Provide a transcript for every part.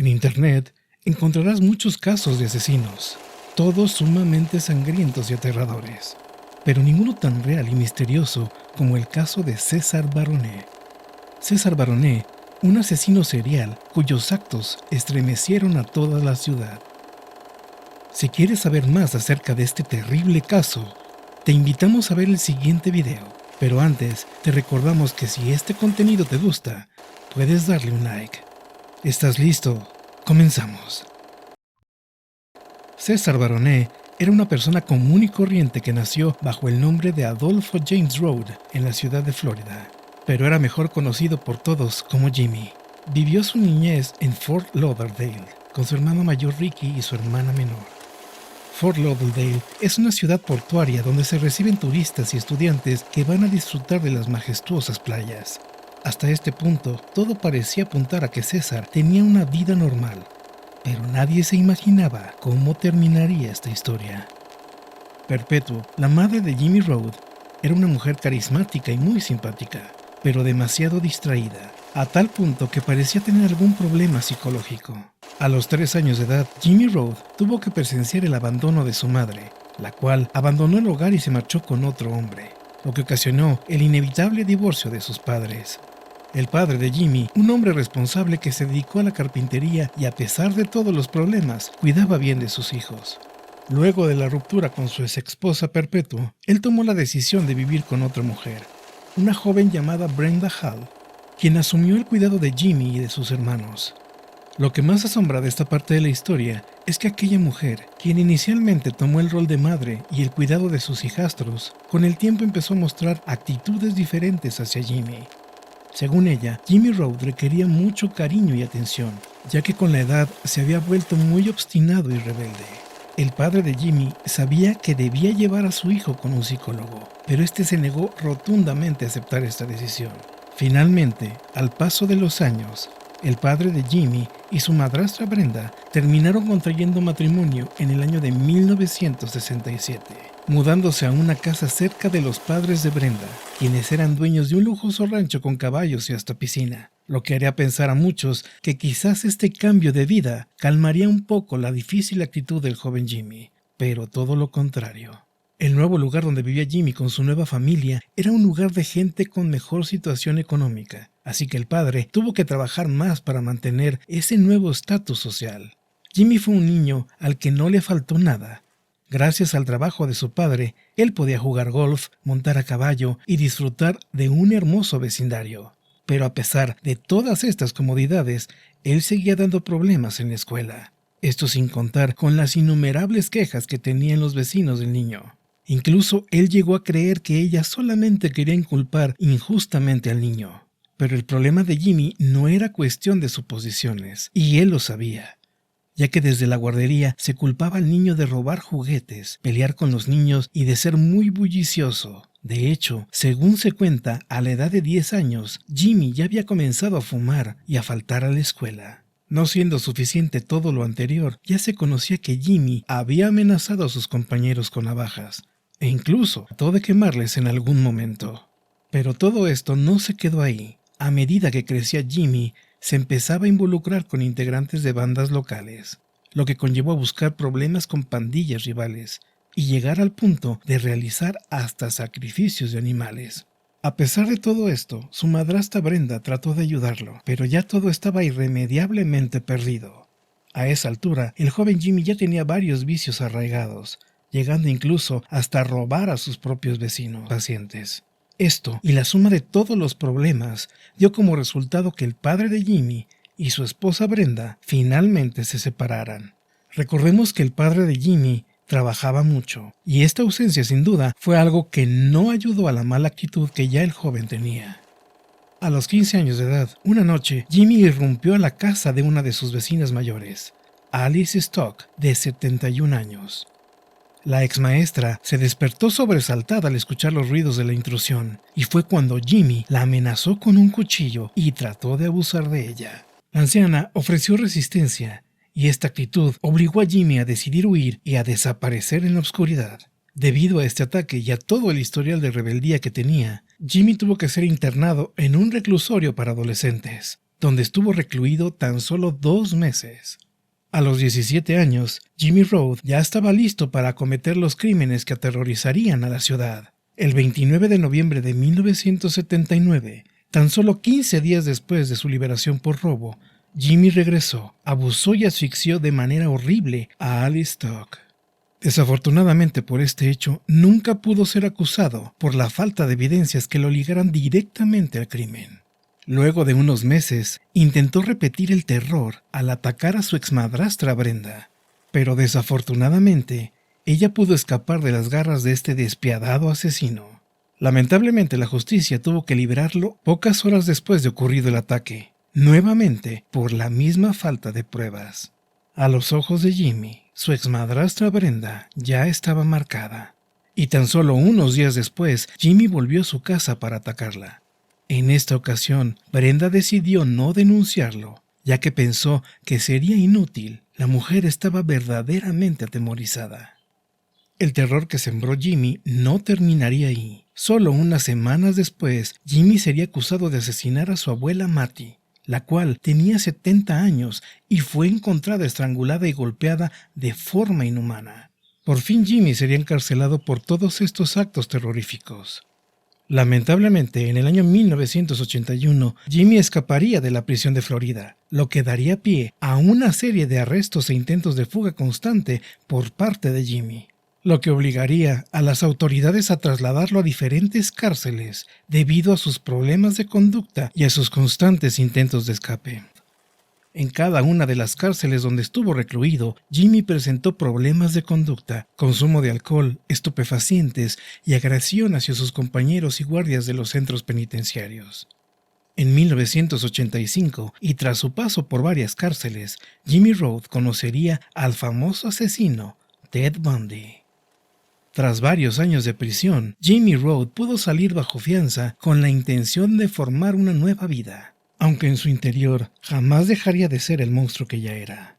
En Internet encontrarás muchos casos de asesinos, todos sumamente sangrientos y aterradores, pero ninguno tan real y misterioso como el caso de César Baronet. César Baronet, un asesino serial cuyos actos estremecieron a toda la ciudad. Si quieres saber más acerca de este terrible caso, te invitamos a ver el siguiente video, pero antes te recordamos que si este contenido te gusta, puedes darle un like. ¿Estás listo? Comenzamos. César Baronet era una persona común y corriente que nació bajo el nombre de Adolfo James Road en la ciudad de Florida, pero era mejor conocido por todos como Jimmy. Vivió su niñez en Fort Lauderdale con su hermano mayor Ricky y su hermana menor. Fort Lauderdale es una ciudad portuaria donde se reciben turistas y estudiantes que van a disfrutar de las majestuosas playas. Hasta este punto, todo parecía apuntar a que César tenía una vida normal, pero nadie se imaginaba cómo terminaría esta historia. Perpetuo, la madre de Jimmy Road, era una mujer carismática y muy simpática, pero demasiado distraída, a tal punto que parecía tener algún problema psicológico. A los 3 años de edad, Jimmy Road tuvo que presenciar el abandono de su madre, la cual abandonó el hogar y se marchó con otro hombre, lo que ocasionó el inevitable divorcio de sus padres. El padre de Jimmy, un hombre responsable que se dedicó a la carpintería y a pesar de todos los problemas, cuidaba bien de sus hijos. Luego de la ruptura con su exesposa Perpetuo, él tomó la decisión de vivir con otra mujer, una joven llamada Brenda Hall, quien asumió el cuidado de Jimmy y de sus hermanos. Lo que más asombra de esta parte de la historia es que aquella mujer, quien inicialmente tomó el rol de madre y el cuidado de sus hijastros, con el tiempo empezó a mostrar actitudes diferentes hacia Jimmy. Según ella, Jimmy Road requería mucho cariño y atención, ya que con la edad se había vuelto muy obstinado y rebelde. El padre de Jimmy sabía que debía llevar a su hijo con un psicólogo, pero este se negó rotundamente a aceptar esta decisión. Finalmente, al paso de los años, el padre de Jimmy y su madrastra Brenda terminaron contrayendo matrimonio en el año de 1967, mudándose a una casa cerca de los padres de Brenda, quienes eran dueños de un lujoso rancho con caballos y hasta piscina, lo que haría pensar a muchos que quizás este cambio de vida calmaría un poco la difícil actitud del joven Jimmy, pero todo lo contrario. El nuevo lugar donde vivía Jimmy con su nueva familia era un lugar de gente con mejor situación económica, así que el padre tuvo que trabajar más para mantener ese nuevo estatus social. Jimmy fue un niño al que no le faltó nada. Gracias al trabajo de su padre, él podía jugar golf, montar a caballo y disfrutar de un hermoso vecindario. Pero a pesar de todas estas comodidades, él seguía dando problemas en la escuela. Esto sin contar con las innumerables quejas que tenían los vecinos del niño. Incluso él llegó a creer que ella solamente quería inculpar injustamente al niño. Pero el problema de Jimmy no era cuestión de suposiciones, y él lo sabía, ya que desde la guardería se culpaba al niño de robar juguetes, pelear con los niños y de ser muy bullicioso. De hecho, según se cuenta, a la edad de 10 años, Jimmy ya había comenzado a fumar y a faltar a la escuela. No siendo suficiente todo lo anterior, ya se conocía que Jimmy había amenazado a sus compañeros con navajas, e incluso trató de quemarles en algún momento. Pero todo esto no se quedó ahí. A medida que crecía Jimmy, se empezaba a involucrar con integrantes de bandas locales, lo que conllevó a buscar problemas con pandillas rivales y llegar al punto de realizar hasta sacrificios de animales. A pesar de todo esto, su madrastra Brenda trató de ayudarlo, pero ya todo estaba irremediablemente perdido. A esa altura, el joven Jimmy ya tenía varios vicios arraigados, llegando incluso hasta robar a sus propios vecinos pacientes. Esto y la suma de todos los problemas dio como resultado que el padre de Jimmy y su esposa Brenda finalmente se separaran. Recordemos que el padre de Jimmy trabajaba mucho, y esta ausencia sin duda fue algo que no ayudó a la mala actitud que ya el joven tenía. A los 15 años de edad, una noche, Jimmy irrumpió a la casa de una de sus vecinas mayores, Alice Stock, de 71 años. La exmaestra se despertó sobresaltada al escuchar los ruidos de la intrusión, y fue cuando Jimmy la amenazó con un cuchillo y trató de abusar de ella. La anciana ofreció resistencia, y esta actitud obligó a Jimmy a decidir huir y a desaparecer en la oscuridad. Debido a este ataque y a todo el historial de rebeldía que tenía, Jimmy tuvo que ser internado en un reclusorio para adolescentes. donde estuvo recluido tan solo 2 meses. A los 17 años, Jimmy Road ya estaba listo para cometer los crímenes que aterrorizarían a la ciudad. El 29 de noviembre de 1979, tan solo 15 días después de su liberación por robo, Jimmy regresó, abusó y asfixió de manera horrible a Alice Stock. Desafortunadamente por este hecho, nunca pudo ser acusado por la falta de evidencias que lo ligaran directamente al crimen. Luego de unos meses, intentó repetir el terror al atacar a su exmadrastra Brenda, pero desafortunadamente, ella pudo escapar de las garras de este despiadado asesino. Lamentablemente, la justicia tuvo que liberarlo pocas horas después de ocurrido el ataque, nuevamente por la misma falta de pruebas. A los ojos de Jimmy, su exmadrastra Brenda ya estaba marcada, y tan solo unos días después, Jimmy volvió a su casa para atacarla. En esta ocasión, Brenda decidió no denunciarlo, ya que pensó que sería inútil. La mujer estaba verdaderamente atemorizada. El terror que sembró Jimmy no terminaría ahí. Solo unas semanas después, Jimmy sería acusado de asesinar a su abuela Mattie, la cual tenía 70 años y fue encontrada estrangulada y golpeada de forma inhumana. Por fin Jimmy sería encarcelado por todos estos actos terroríficos. Lamentablemente, en el año 1981, Jimmy escaparía de la prisión de Florida, lo que daría pie a una serie de arrestos e intentos de fuga constante por parte de Jimmy, lo que obligaría a las autoridades a trasladarlo a diferentes cárceles debido a sus problemas de conducta y a sus constantes intentos de escape. En cada una de las cárceles donde estuvo recluido, Jimmy presentó problemas de conducta, consumo de alcohol, estupefacientes y agresión hacia sus compañeros y guardias de los centros penitenciarios. En 1985, y tras su paso por varias cárceles, Jimmy Road conocería al famoso asesino Ted Bundy. Tras varios años de prisión, Jimmy Road pudo salir bajo fianza con la intención de formar una nueva vida, aunque en su interior jamás dejaría de ser el monstruo que ya era.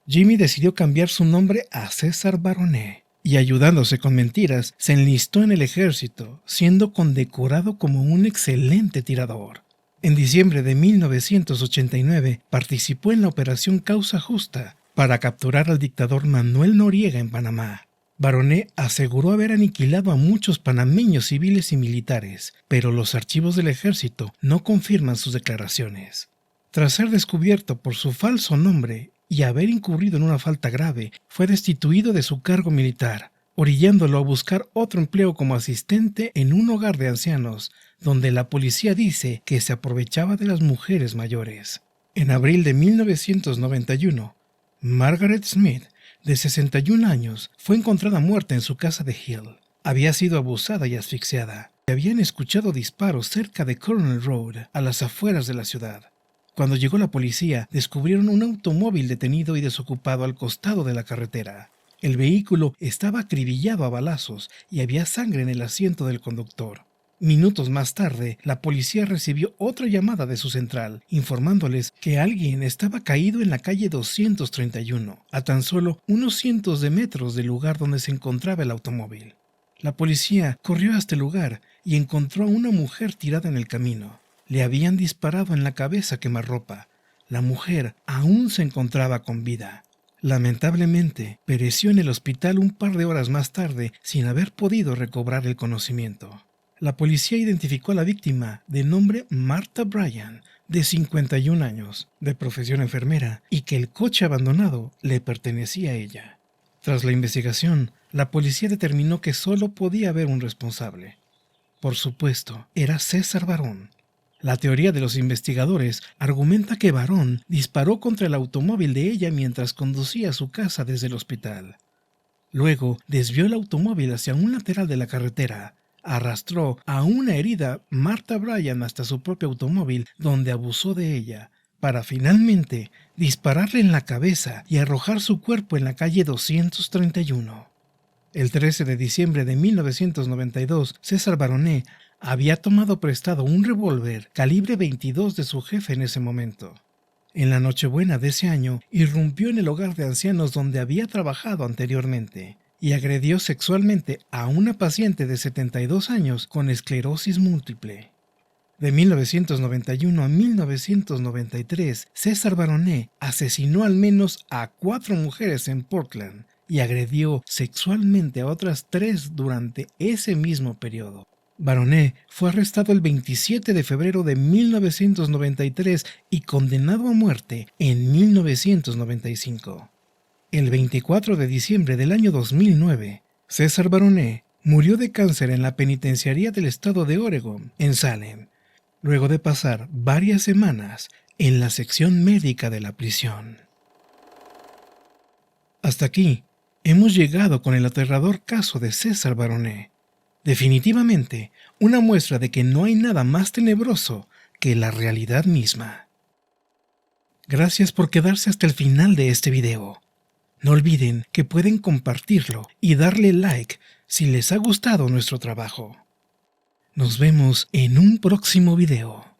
Jimmy decidió cambiar su nombre a César Baronet y, ayudándose con mentiras, se enlistó en el ejército, siendo condecorado como un excelente tirador. En diciembre de 1989 participó en la Operación Causa Justa para capturar al dictador Manuel Noriega en Panamá. Baronet aseguró haber aniquilado a muchos panameños civiles y militares, pero los archivos del ejército no confirman sus declaraciones. Tras ser descubierto por su falso nombre y haber incurrido en una falta grave, fue destituido de su cargo militar, orillándolo a buscar otro empleo como asistente en un hogar de ancianos, donde la policía dice que se aprovechaba de las mujeres mayores. En abril de 1991, Margaret Smith, de 61 años, fue encontrada muerta en su casa de Hill. Había sido abusada y asfixiada. Se habían escuchado disparos cerca de Coronel Road, a las afueras de la ciudad. Cuando llegó la policía, descubrieron un automóvil detenido y desocupado al costado de la carretera. El vehículo estaba acribillado a balazos y había sangre en el asiento del conductor. Minutos más tarde, la policía recibió otra llamada de su central, informándoles que alguien estaba caído en la calle 231, a tan solo unos cientos de metros del lugar donde se encontraba el automóvil. La policía corrió hasta el lugar y encontró a una mujer tirada en el camino. Le habían disparado en la cabeza a quemarropa. La mujer aún se encontraba con vida. Lamentablemente, pereció en el hospital un par de horas más tarde sin haber podido recobrar el conocimiento. La policía identificó a la víctima de nombre Martha Bryan, de 51 años, de profesión enfermera, y que el coche abandonado le pertenecía a ella. Tras la investigación, la policía determinó que solo podía haber un responsable. Por supuesto, era César Barón. La teoría de los investigadores argumenta que Barón disparó contra el automóvil de ella mientras conducía a su casa desde el hospital. Luego, desvió el automóvil hacia un lateral de la carretera. Arrastró a una herida Martha Bryan hasta su propio automóvil, donde abusó de ella, para finalmente dispararle en la cabeza y arrojar su cuerpo en la calle 231. El 13 de diciembre de 1992, César Baronet había tomado prestado un revólver calibre 22 de su jefe en ese momento. En la Nochebuena de ese año, irrumpió en el hogar de ancianos donde había trabajado anteriormente y agredió sexualmente a una paciente de 72 años con esclerosis múltiple. De 1991 a 1993, César Baronet asesinó al menos a 4 mujeres en Portland y agredió sexualmente a otras 3 durante ese mismo periodo. Baronet fue arrestado el 27 de febrero de 1993 y condenado a muerte en 1995. El 24 de diciembre del año 2009, César Baronet murió de cáncer en la penitenciaría del estado de Oregon, en Salem, luego de pasar varias semanas en la sección médica de la prisión. Hasta aquí hemos llegado con el aterrador caso de César Baronet. Definitivamente, una muestra de que no hay nada más tenebroso que la realidad misma. Gracias por quedarse hasta el final de este video. No olviden que pueden compartirlo y darle like si les ha gustado nuestro trabajo. Nos vemos en un próximo video.